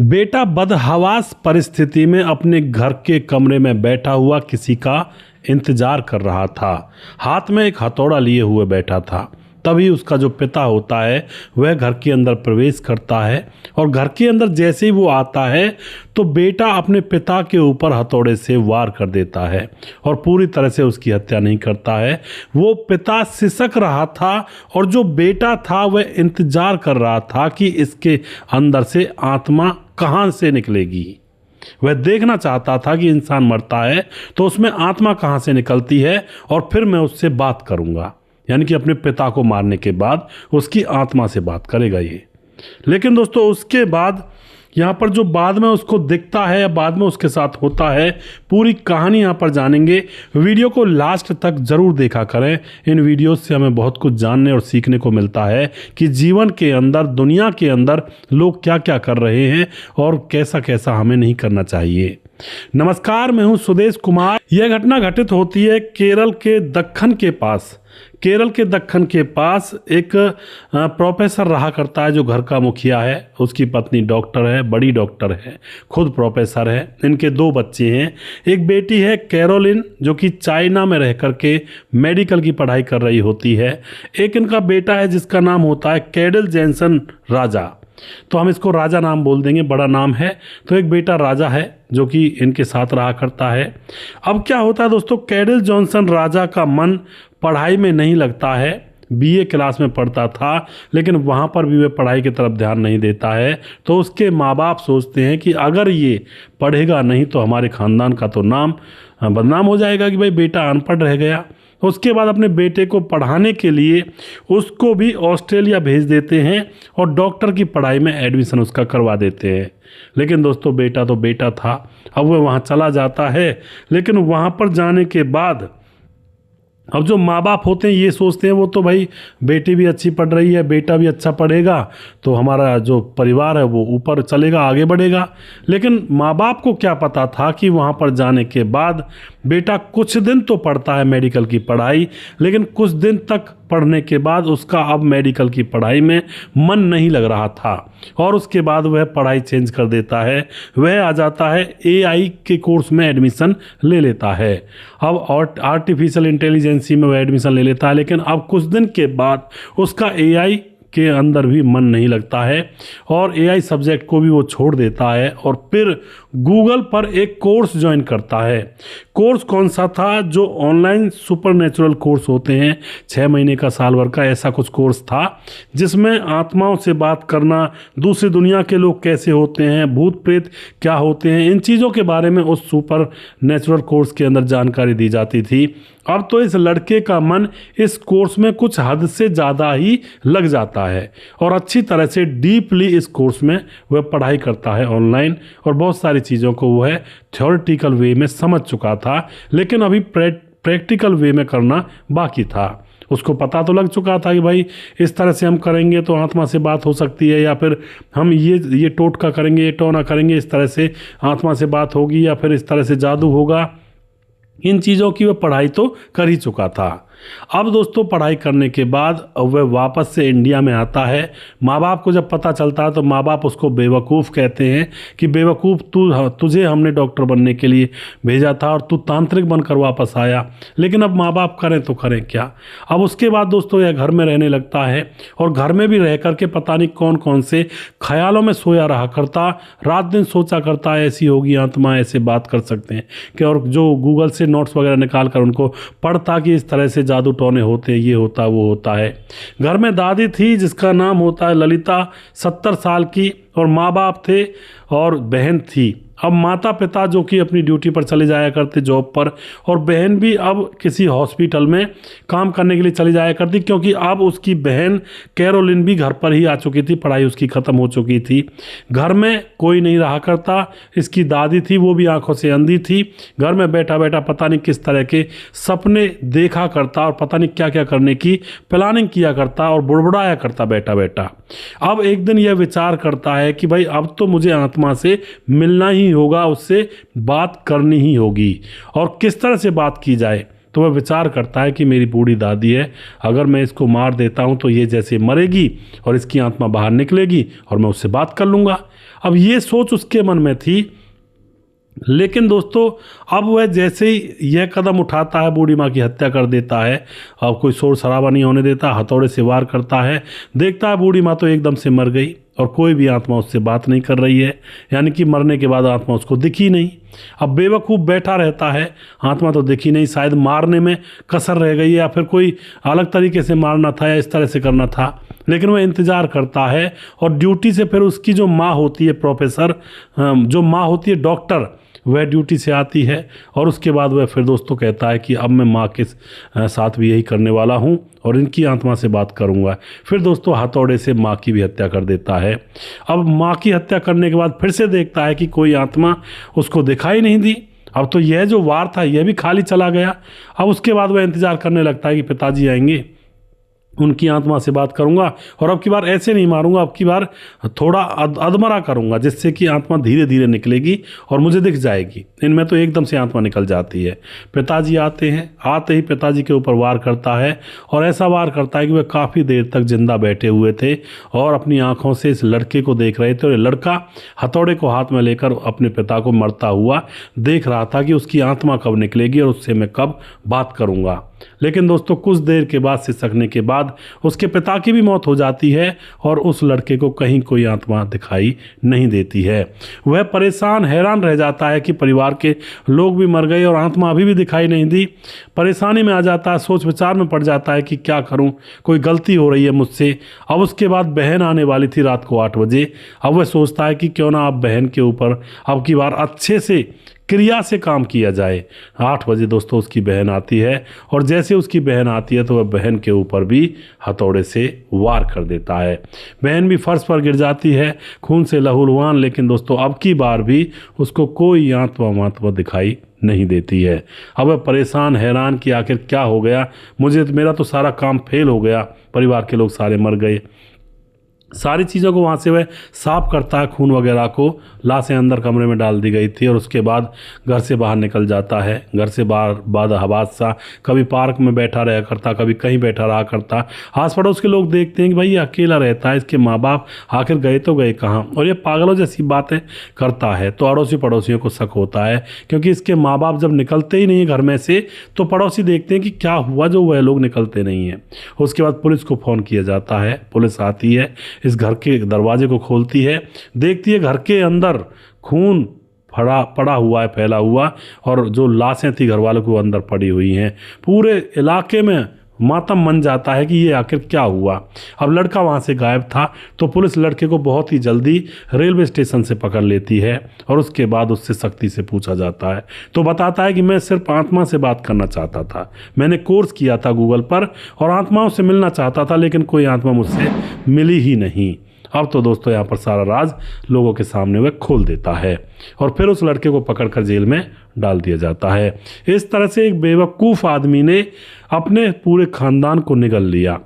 बेटा बदहवास परिस्थिति में अपने घर के कमरे में बैठा हुआ किसी का इंतजार कर रहा था। हाथ में एक हथौड़ा लिए हुए बैठा था। तभी उसका जो पिता होता है वह घर के अंदर प्रवेश करता है और घर के अंदर जैसे ही वो आता है तो बेटा अपने पिता के ऊपर हथौड़े से वार कर देता है और पूरी तरह से उसकी हत्या नहीं करता है। वो पिता सिसक रहा था और जो बेटा था वह इंतजार कर रहा था कि इसके अंदर से आत्मा कहाँ से निकलेगी। वह देखना चाहता था कि इंसान मरता है तो उसमें आत्मा कहाँ से निकलती है और फिर मैं उससे बात करूँगा, यानी कि अपने पिता को मारने के बाद उसकी आत्मा से बात करेगा ये। लेकिन दोस्तों उसके बाद यहाँ पर जो बाद में उसको दिखता है या बाद में उसके साथ होता है, पूरी कहानी यहाँ पर जानेंगे। वीडियो को लास्ट तक ज़रूर देखा करें। इन वीडियो से हमें बहुत कुछ जानने और सीखने को मिलता है कि जीवन के अंदर, दुनिया के अंदर लोग क्या क्या कर रहे हैं और कैसा कैसा हमें नहीं करना चाहिए। नमस्कार, मैं हूँ सुदेश कुमार। यह घटना घटित होती है केरल के दक्खन के पास। केरल के दक्खन के पास एक प्रोफेसर रहा करता है जो घर का मुखिया है। उसकी पत्नी डॉक्टर है, बड़ी डॉक्टर है, खुद प्रोफेसर है। इनके 2 बच्चे हैं। एक बेटी है कैरोलिन जो कि चाइना में रह कर के मेडिकल की पढ़ाई कर रही होती है। एक इनका बेटा है जिसका नाम होता है कैडल जैनसन राजा, तो हम इसको राजा नाम बोल देंगे, बड़ा नाम है। तो एक बेटा राजा है जो कि इनके साथ रहा करता है। अब क्या होता है दोस्तों, कैडल जॉनसन राजा का मन पढ़ाई में नहीं लगता है। बीए क्लास में पढ़ता था लेकिन वहाँ पर भी वह पढ़ाई की तरफ ध्यान नहीं देता है। तो उसके माँ बाप सोचते हैं कि अगर ये पढ़ेगा नहीं तो हमारे ख़ानदान का तो नाम बदनाम हो जाएगा कि भाई बेटा अनपढ़ रह गया। उसके बाद अपने बेटे को पढ़ाने के लिए उसको भी ऑस्ट्रेलिया भेज देते हैं और डॉक्टर की पढ़ाई में एडमिशन उसका करवा देते हैं। लेकिन दोस्तों बेटा तो बेटा था। अब वह वहाँ चला जाता है, लेकिन वहाँ पर जाने के बाद अब जो माँ बाप होते हैं ये सोचते हैं वो तो भाई बेटी भी अच्छी पढ़ रही है, बेटा भी अच्छा पढ़ेगा तो हमारा जो परिवार है वो ऊपर चलेगा, आगे बढ़ेगा। लेकिन माँ बाप को क्या पता था कि वहाँ पर जाने के बाद बेटा कुछ दिन तो पढ़ता है मेडिकल की पढ़ाई, लेकिन कुछ दिन तक पढ़ने के बाद उसका अब मेडिकल की पढ़ाई में मन नहीं लग रहा था और उसके बाद वह पढ़ाई चेंज कर देता है। वह आ जाता है एआई के कोर्स में एडमिशन ले लेता है। अब आर्टिफिशियल इंटेलिजेंसी में वह एडमिशन ले लेता है, लेकिन अब कुछ दिन के बाद उसका एआई के अंदर भी मन नहीं लगता है और एआई सब्जेक्ट को भी वो छोड़ देता है और फिर गूगल पर एक कोर्स ज्वाइन करता है। कोर्स कौन सा था? जो ऑनलाइन सुपरनेचुरल कोर्स होते हैं, 6 महीने का, साल भर का, ऐसा कुछ कोर्स था जिसमें आत्माओं से बात करना, दूसरी दुनिया के लोग कैसे होते हैं, भूत प्रेत क्या होते हैं, इन चीज़ों के बारे में उस सुपर नेचुरल कोर्स के अंदर जानकारी दी जाती थी। अब तो इस लड़के का मन इस कोर्स में कुछ हद से ज़्यादा ही लग जाता है और अच्छी तरह से डीपली इस कोर्स में वह पढ़ाई करता है ऑनलाइन और बहुत सारी चीज़ों को वह थ्योरेटिकल वे में समझ चुका था, लेकिन अभी प्रैक्टिकल वे में करना बाकी था। उसको पता तो लग चुका था कि भाई इस तरह से हम करेंगे तो आत्मा से बात हो सकती है, या फिर हम ये टोटका करेंगे, ये टोना करेंगे, इस तरह से आत्मा से बात होगी, या फिर इस तरह से जादू होगा। इन चीज़ों की वह पढ़ाई तो कर ही चुका था। अब दोस्तों पढ़ाई करने के बाद वह वापस से इंडिया में आता है। माँ बाप को जब पता चलता है तो माँ बाप उसको बेवकूफ़ कहते हैं कि बेवकूफ़, तुझे हमने डॉक्टर बनने के लिए भेजा था और तू तांत्रिक बनकर वापस आया। लेकिन अब माँ बाप करें तो करें क्या। अब उसके बाद दोस्तों यह घर में रहने लगता है और घर में भी रह करके पता नहीं कौन कौन से ख्यालों में सोया रहा करता। रात दिन सोचा करता ऐसी होगी आत्मा, ऐसे बात कर सकते हैं कि, और जो गूगल से नोट्स वगैरह निकाल कर उनको पढ़ता कि इस तरह से जादू टोने होते, ये होता वो होता है। घर में दादी थी जिसका नाम होता है ललिता, 70 साल की, और माँ बाप थे और बहन थी। अब माता पिता जो कि अपनी ड्यूटी पर चले जाया करते जॉब पर, और बहन भी अब किसी हॉस्पिटल में काम करने के लिए चली जाया करती, क्योंकि अब उसकी बहन कैरोलिन भी घर पर ही आ चुकी थी, पढ़ाई उसकी ख़त्म हो चुकी थी। घर में कोई नहीं रहा करता। इसकी दादी थी, वो भी आंखों से अंधी थी। घर में बैठा बैठा पता नहीं किस तरह के सपने देखा करता और पता नहीं क्या क्या करने की प्लानिंग किया करता और बुड़बुड़ाया करता बैठा बैठा। अब एक दिन यह विचार करता है कि भाई अब तो मुझे आत्मा से मिलना ही होगा, उससे बात करनी ही होगी, और किस तरह से बात की जाए। तो वह विचार करता है कि मेरी बूढ़ी दादी है, अगर मैं इसको मार देता हूँ तो ये जैसे मरेगी और इसकी आत्मा बाहर निकलेगी और मैं उससे बात कर लूँगा। अब ये सोच उसके मन में थी। लेकिन दोस्तों अब वह जैसे ही यह कदम उठाता है, बूढ़ी माँ की हत्या कर देता है। अब कोई शोर शराबा नहीं होने देता, हथौड़े से वार करता है। देखता है बूढ़ी माँ तो एकदम से मर गई और कोई भी आत्मा उससे बात नहीं कर रही है, यानी कि मरने के बाद आत्मा उसको दिखी नहीं। अब बेवकूफ़ बैठा रहता है, आत्मा तो दिखी नहीं, शायद मारने में कसर रह गई या फिर कोई अलग तरीके से मारना था या इस तरह से करना था। लेकिन वह इंतज़ार करता है और ड्यूटी से फिर उसकी जो माँ होती है प्रोफेसर, जो माँ होती है डॉक्टर, वह ड्यूटी से आती है और उसके बाद वह फिर दोस्तों कहता है कि अब मैं माँ के साथ भी यही करने वाला हूँ और इनकी आत्मा से बात करूँगा। फिर दोस्तों हथौड़े से माँ की भी हत्या कर देता है। अब माँ की हत्या करने के बाद फिर से देखता है कि कोई आत्मा उसको दिखाई नहीं दी। अब तो यह जो वार था यह भी खाली चला गया। अब उसके बाद वह इंतज़ार करने लगता है कि पिताजी आएंगे, उनकी आत्मा से बात करूंगा और अब की बार ऐसे नहीं मारूंगा, अब की बार थोड़ा अधमरा करूंगा जिससे कि आत्मा धीरे धीरे निकलेगी और मुझे दिख जाएगी। इनमें तो एकदम से आत्मा निकल जाती है। पिताजी आते हैं, आते ही पिताजी के ऊपर वार करता है और ऐसा वार करता है कि वे काफ़ी देर तक जिंदा बैठे हुए थे और अपनी आंखों से इस लड़के को देख रहे थे और ये लड़का हथौड़े को हाथ में लेकर अपने पिता को मरता हुआ देख रहा था कि उसकी आत्मा कब निकलेगी और उससे मैं कब बात करूंगा। लेकिन दोस्तों कुछ देर के बाद सिसकने के बाद उसके पिता की भी मौत हो जाती है और उस लड़के को कहीं कोई आत्मा दिखाई नहीं देती है। वह परेशान हैरान रह जाता है कि परिवार के लोग भी मर गए और आत्मा अभी भी दिखाई नहीं दी। परेशानी में आ जाता है, सोच विचार में पड़ जाता है कि क्या करूं, कोई गलती हो रही है मुझसे। अब उसके बाद बहन आने वाली थी रात को 8 बजे। अब वह सोचता है कि क्यों ना अब बहन के ऊपर अब की बार अच्छे से क्रिया से काम किया जाए। 8 बजे दोस्तों उसकी बहन आती है और जैसे उसकी बहन आती है तो वह बहन के ऊपर भी हथौड़े से वार कर देता है। बहन भी फर्श पर गिर जाती है, खून से लहूलुहान। लेकिन दोस्तों अब की बार भी उसको कोई आत्मा दिखाई नहीं देती है। अब वह परेशान हैरान कि आखिर क्या हो गया, मेरा तो सारा काम फेल हो गया, परिवार के लोग सारे मर गए। सारी चीज़ों को वहाँ से वह साफ करता है, खून वगैरह को, लाशें अंदर कमरे में डाल दी गई थी और उसके बाद घर से बाहर निकल जाता है। घर से बाहर बाद हवास सा कभी पार्क में बैठा रहा करता, कभी कहीं बैठा रहा करता। आस पड़ोस के लोग देखते हैं कि भाई ये अकेला रहता है, इसके माँ बाप आखिर गए तो गए कहाँ, और ये पागलों जैसी बातें करता है। तो अड़ोसी पड़ोसियों को शक होता है क्योंकि इसके माँ बाप जब निकलते ही नहीं घर में से तो पड़ोसी देखते हैं कि क्या हुआ जो वह लोग निकलते नहीं हैं। उसके बाद पुलिस को फ़ोन किया जाता है, पुलिस आती है, इस घर के दरवाजे को खोलती है, देखती है घर के अंदर खून पड़ा हुआ है, फैला हुआ, और जो लाशें थी घर वालों को अंदर पड़ी हुई हैं। पूरे इलाके में मातम मन जाता है कि ये आखिर क्या हुआ। अब लड़का वहाँ से गायब था तो पुलिस लड़के को बहुत ही जल्दी रेलवे स्टेशन से पकड़ लेती है और उसके बाद उससे सख्ती से पूछा जाता है तो बताता है कि मैं सिर्फ आत्मा से बात करना चाहता था, मैंने कोर्स किया था गूगल पर और आत्माओं से मिलना चाहता था, लेकिन कोई आत्मा मुझसे मिली ही नहीं। अब तो दोस्तों यहाँ पर सारा राज लोगों के सामने वह खोल देता है और फिर उस लड़के को पकड़कर जेल में डाल दिया जाता है। इस तरह से एक बेवकूफ़ आदमी ने अपने पूरे खानदान को निगल लिया।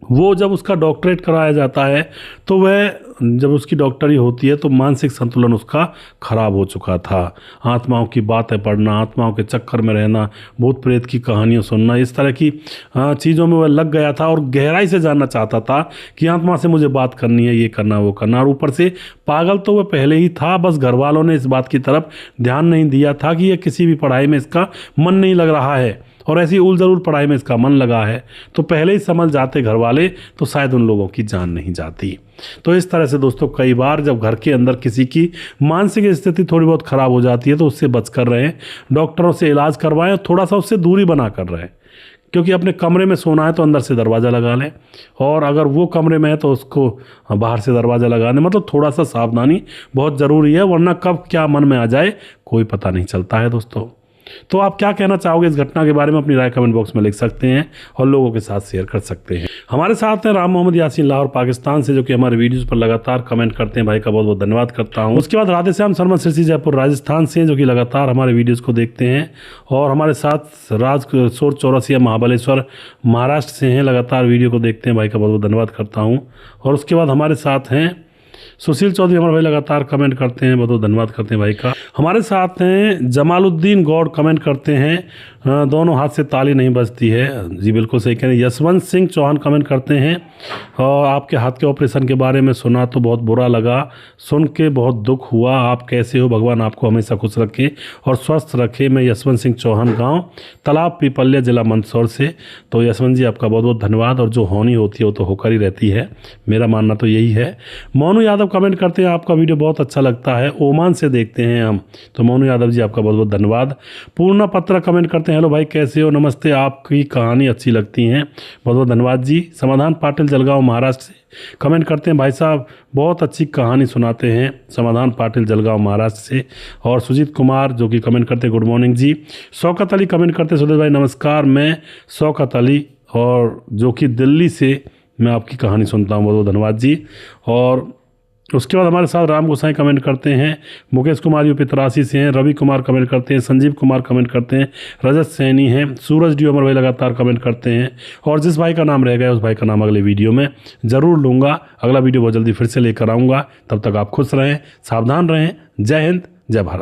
वो जब उसका डॉक्टरेट कराया जाता है तो वह जब उसकी डॉक्टरी होती है तो मानसिक संतुलन उसका खराब हो चुका था। आत्माओं की बातें पढ़ना, आत्माओं के चक्कर में रहना, भूत प्रेत की कहानियाँ सुनना, इस तरह की चीज़ों में वह लग गया था और गहराई से जानना चाहता था कि आत्मा से मुझे बात करनी है, ये करना वो करना। और ऊपर से पागल तो वह पहले ही था, बस घर वालों ने इस बात की तरफ ध्यान नहीं दिया था कि यह किसी भी पढ़ाई में इसका मन नहीं लग रहा है और ऐसी उल जरूर पढ़ाई में इसका मन लगा है। तो पहले ही समझ जाते घर वाले तो शायद उन लोगों की जान नहीं जाती। तो इस तरह से दोस्तों कई बार जब घर के अंदर किसी की मानसिक स्थिति थोड़ी बहुत ख़राब हो जाती है तो उससे बच कर रहें, डॉक्टरों से इलाज करवाएं और थोड़ा सा उससे दूरी बना कर रहें। क्योंकि अपने कमरे में सोना है तो अंदर से दरवाज़ा लगा लें, और अगर वो कमरे में है तो उसको बाहर से दरवाज़ा लगा लें। मतलब थोड़ा सा सावधानी बहुत ज़रूरी है, वरना कब क्या मन में आ जाए कोई पता नहीं चलता है दोस्तों। तो आप क्या कहना चाहोगे इस घटना के बारे में, अपनी राय कमेंट बॉक्स में लिख सकते हैं और लोगों के साथ शेयर कर सकते हैं। हमारे साथ हैं राम मोहम्मद यासीन लाहौर पाकिस्तान से, जो कि हमारे वीडियोस पर लगातार कमेंट करते हैं। भाई का बहुत बहुत धन्यवाद करता हूं। उसके बाद राधे श्याम शर्मा सिरसी जयपुर राजस्थान से, जो कि लगातार हमारे वीडियोज़ को देखते हैं। और हमारे साथ राज किशोर चौरसिया महाबलेश्वर महाराष्ट्र से हैं, लगातार वीडियो को देखते हैं। भाई का बहुत बहुत धन्यवाद करता हूँ। और उसके बाद हमारे साथ हैं सुशील चौधरी, हमारे भाई लगातार कमेंट करते हैं, बहुत बहुत धन्यवाद करते हैं भाई का। हमारे साथ हैं जमालुद्दीन गौड़, कमेंट करते हैं, दोनों हाथ से ताली नहीं बजती है। जी बिल्कुल सही कह रहे हैं। यशवंत सिंह चौहान कमेंट करते हैं, और आपके हाथ के ऑपरेशन के बारे में सुना तो बहुत बुरा लगा, सुन के बहुत दुख हुआ। आप कैसे हो? भगवान आपको हमेशा खुश रखे और स्वस्थ रखे। मैं यशवंत सिंह चौहान, गांव तालाब पीपल्या, जिला मंदसौर से। तो यशवंत जी आपका बहुत बहुत धन्यवाद। और जो होनी होती है वो तो होकर ही रहती है, मेरा मानना तो यही है। मोनू यादव कमेंट करते हैं, आपका वीडियो बहुत अच्छा लगता है, ओमान से देखते हैं हम। तो मोनू यादव जी आपका बहुत बहुत धन्यवाद। पूर्णा पत्रा कमेंट करते हैं, हेलो भाई कैसे हो, नमस्ते, आपकी कहानी अच्छी लगती हैं, बहुत बहुत धन्यवाद जी। समाधान पाटिल जलगांव महाराष्ट्र से कमेंट करते हैं, भाई साहब बहुत अच्छी कहानी सुनाते हैं। समाधान पाटिल जलगांव महाराष्ट्र से। और सुजीत कुमार जो कि कमेंट करते हैं, गुड मॉर्निंग जी। शौकत अली कमेंट करते हैं, सुरेश भाई नमस्कार, मैं शौकत अली और जो कि दिल्ली से मैं आपकी कहानी सुनता हूँ, बहुत बहुत धन्यवाद जी। और उसके बाद हमारे साथ राम गोसाई कमेंट करते हैं, मुकेश कुमार यूपी 83 से हैं, रवि कुमार कमेंट करते हैं, संजीव कुमार कमेंट करते हैं, रजत सैनी हैं, सूरज डी अमर भाई लगातार कमेंट करते हैं। और जिस भाई का नाम रह गया उस भाई का नाम अगले वीडियो में ज़रूर लूँगा। अगला वीडियो बहुत जल्दी फिर से लेकर आऊँगा। तब तक आप खुश रहें, सावधान रहें। जय हिंद, जय भारत।